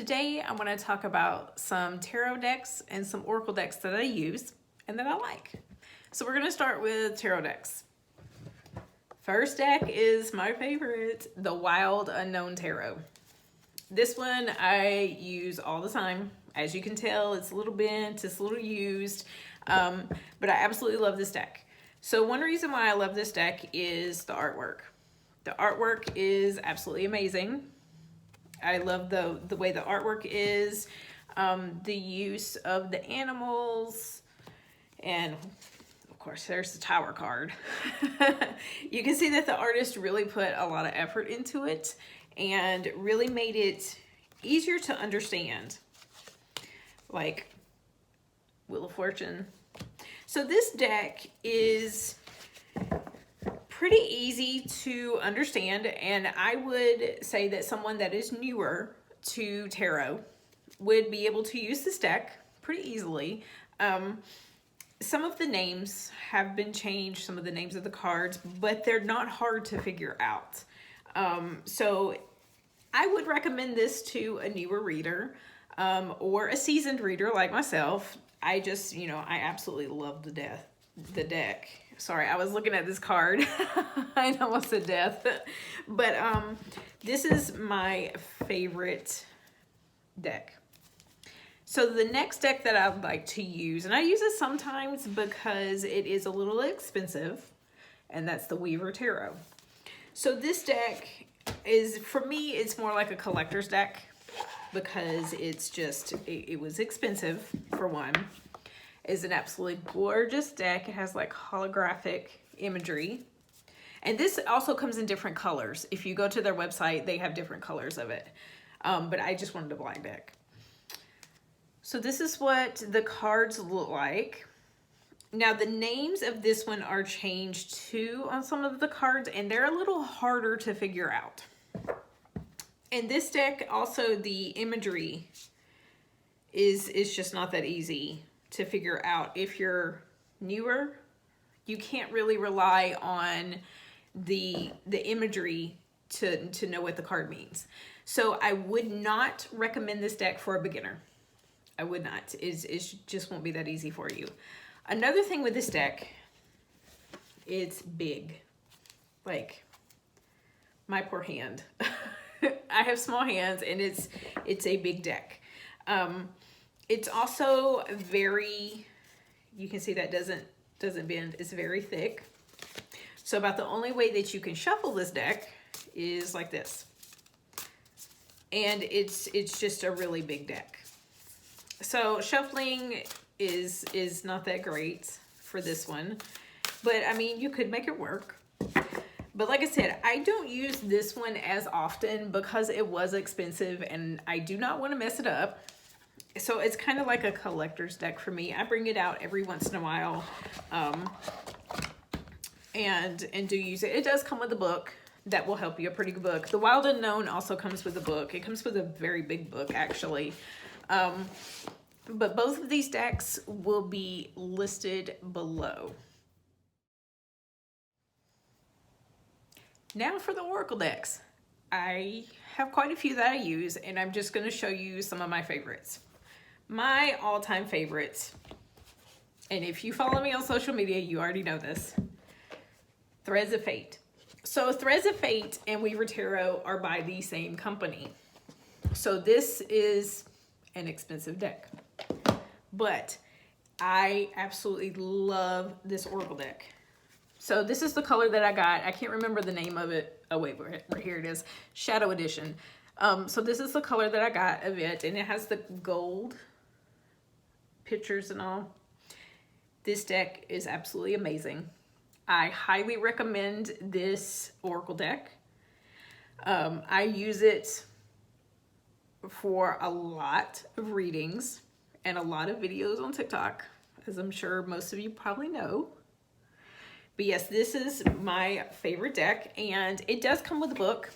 today I want to talk about some tarot decks and some oracle decks that I use and that I like. So we're going to start with tarot decks. First deck is my favorite, the Wild Unknown Tarot. This one I use all the time. As you can tell, it's a little bent, it's a little used, but I absolutely love this deck. So one reason why I love this deck is the artwork. The artwork is absolutely amazing. I love the way the artwork is, the use of the animals, and of course there's the Tower card. You can see that the artist really put a lot of effort into it and really made it easier to understand, like Wheel of Fortune. So this deck is pretty easy to understand, and I would say that someone that is newer to tarot would be able to use this deck pretty easily. Some of the names have been changed, some of the names of the cards, but they're not hard to figure out. So I would recommend this to a newer reader or a seasoned reader like myself. I absolutely love the deck. Sorry, I was looking at this card. I almost said death. But this is my favorite deck. So the next deck that I'd like to use, and I use it sometimes because it is a little expensive, and that's the Weaver Tarot. So this deck is, for me, it's more like a collector's deck because it's just, it was expensive for one. Is an absolutely gorgeous deck. It has like holographic imagery. And this also comes in different colors. If you go to their website, they have different colors of it. But I just wanted a black deck. So this is what the cards look like. Now the names of this one are changed too on some of the cards, and they're a little harder to figure out. In this deck, also the imagery is just not that easy to figure out. If you're newer, you can't really rely on the imagery to know what the card means. So I would not recommend this deck for a beginner. I would not. It just won't be that easy for you. Another thing with this deck, it's big. Like my poor hand. I have small hands, and it's a big deck. It's also very, you can see that doesn't bend. It's very thick. So about the only way that you can shuffle this deck is like this. And it's just a really big deck. So shuffling is not that great for this one. But I mean, you could make it work. But like I said, I don't use this one as often because it was expensive and I do not want to mess it up. So it's kind of like a collector's deck for me. I bring it out every once in a while and do use it. It does come with a book that will help you, a pretty good book. The Wild Unknown also comes with a book. It comes with a very big book, actually. But both of these decks will be listed below. Now for the oracle decks. I have quite a few that I use, and I'm just going to show you some of my favorites. My all-time favorites, and if you follow me on social media, you already know this, Threads of Fate. So Threads of Fate and Weaver Tarot are by the same company. So this is an expensive deck, but I absolutely love this oracle deck. So this is the color that I got. I can't remember the name of it. Oh wait, right here it is. Shadow Edition. So this is the color that I got of it, and it has the gold pictures and all. This deck is absolutely amazing. I highly recommend this oracle deck. I use it for a lot of readings and a lot of videos on TikTok, as I'm sure most of you probably know. But yes, this is my favorite deck, and it does come with a book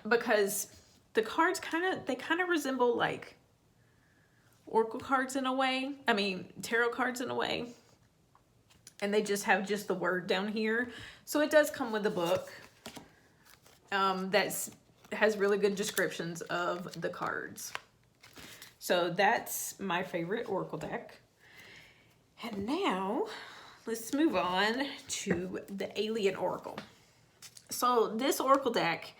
because the cards kind of resemble like oracle cards in a way. I mean, tarot cards in a way. And they just have just the word down here. So it does come with a book that has really good descriptions of the cards. So that's my favorite Oracle deck. And now let's move on to the Alien Oracle. So this Oracle deck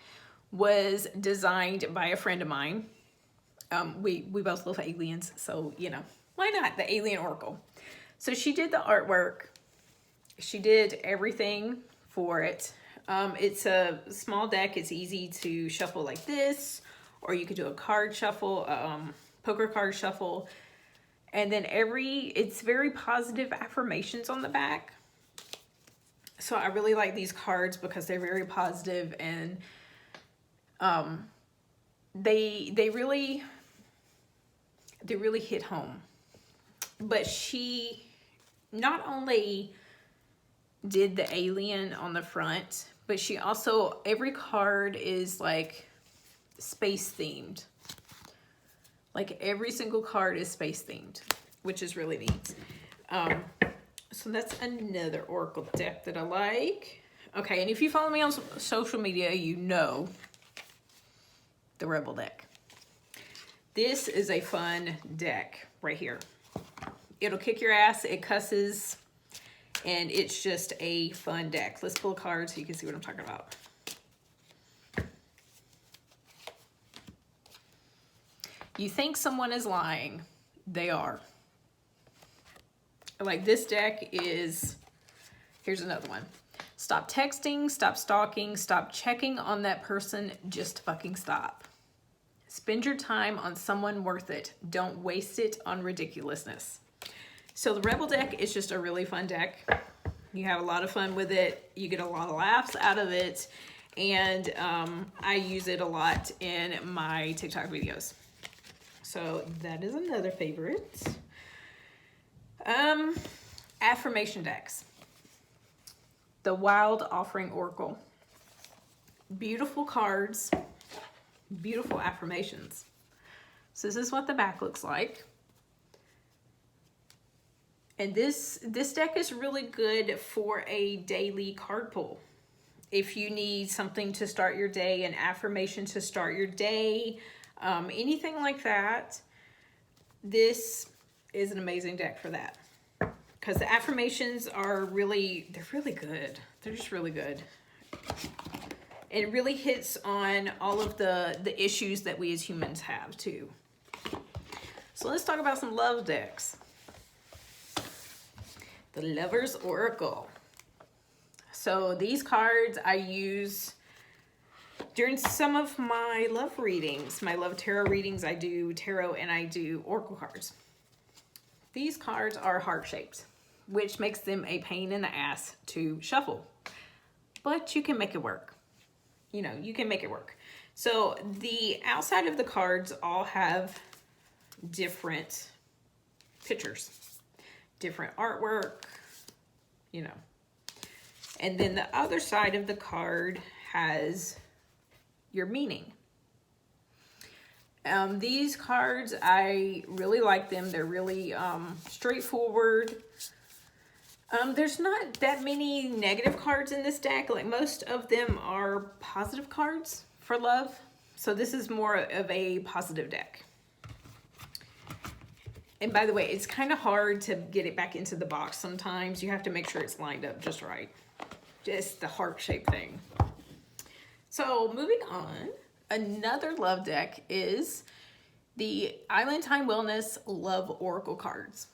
was designed by a friend of mine. We both love aliens, so you know, why not the Alien Oracle? So she did the artwork. She did everything for it. It's a small deck. It's easy to shuffle like this, or you could do a card shuffle, poker card shuffle. And then it's very positive affirmations on the back. So I really like these cards because they're very positive, and they really hit home. But she not only did the alien on the front, but she also, every card is like space themed. Like every single card is space themed, which is really neat. So that's another Oracle deck that I like. Okay, and if you follow me on social media, you know the Rebel deck. This is a fun deck right here. It'll kick your ass, it cusses, and it's just a fun deck. Let's pull a card so you can see what I'm talking about. You think someone is lying, they are. Like this deck is, here's another one. Stop texting, stop stalking, stop checking on that person, just fucking stop. Spend your time on someone worth it. Don't waste it on ridiculousness. So the Rebel deck is just a really fun deck. You have a lot of fun with it. You get a lot of laughs out of it. And I use it a lot in my TikTok videos. So that is another favorite. Affirmation decks. The Wild Offering Oracle. Beautiful cards, beautiful affirmations. So this is what the back looks like. And this deck is really good for a daily card pull. If you need something to start your day, an affirmation to start your day, anything like that, this is an amazing deck for that. Because the affirmations are really, they're really good. They're just really good. It really hits on all of the issues that we as humans have too. So let's talk about some love decks. The Lover's Oracle. So these cards I use during some of my love readings, my love tarot readings. I do tarot and I do oracle cards. These cards are heart-shaped, which makes them a pain in the ass to shuffle. But you can make it work. You know, you can make it work. So the outside of the cards all have different pictures, different artwork, you know. And then the other side of the card has your meaning. These cards, I really like them. They're really straightforward. There's not that many negative cards in this deck. Like most of them are positive cards for love. So this is more of a positive deck. And by the way, it's kind of hard to get it back into the box sometimes. You have to make sure it's lined up just right. Just the heart-shaped thing. So moving on, another love deck is the Island Time Wellness Love Oracle cards.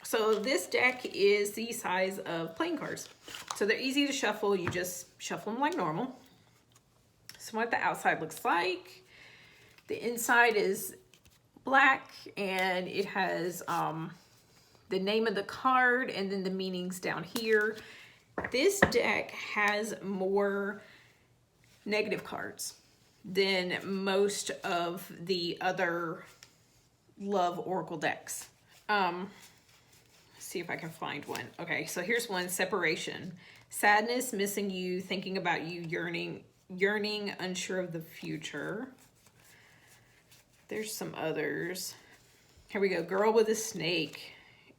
So this deck is the size of playing cards. So they're easy to shuffle. You just shuffle them like normal. So what the outside looks like. The inside is black and it has the name of the card and then the meanings down here. This deck has more negative cards than most of the other love oracle decks. See if I can find one. Okay, so here's one. Separation. Sadness, missing you, thinking about you, yearning, unsure of the future. There's some others. Here we go. Girl with a snake.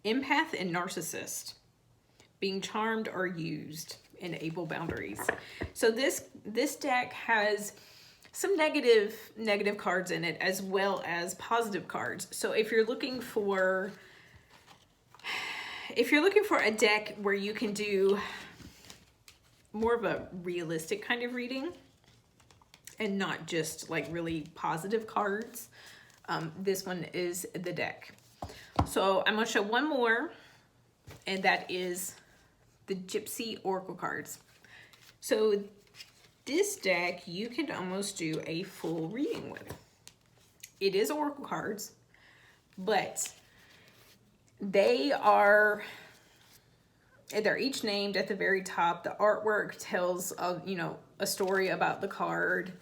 Empath and narcissist. Being charmed or used. Enable boundaries. So this deck has some negative cards in it as well as positive cards. So if you're looking for a deck where you can do more of a realistic kind of reading and not just like really positive cards, this one is the deck. So I'm going to show one more, and that is the Gypsy Oracle cards. So this deck you can almost do a full reading with. It is Oracle cards, but they're each named at the very top. The artwork tells a story about the card,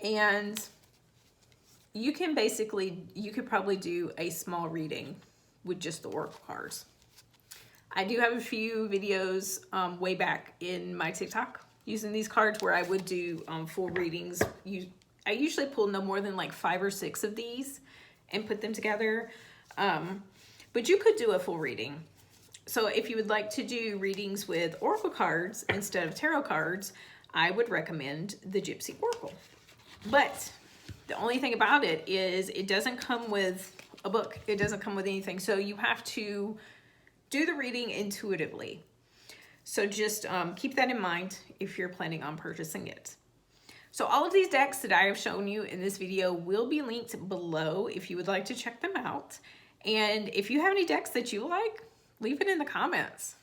and you could probably do a small reading with just the Oracle cards. I do have a few videos way back in my TikTok using these cards where I would do full readings. I usually pull no more than like 5 or 6 of these and put them together. But you could do a full reading. So if you would like to do readings with Oracle cards instead of tarot cards, I would recommend the Gypsy Oracle. But the only thing about it is it doesn't come with a book. It doesn't come with anything. So you have to do the reading intuitively. So just keep that in mind if you're planning on purchasing it. So all of these decks that I have shown you in this video will be linked below if you would like to check them out. And if you have any decks that you like, leave it in the comments.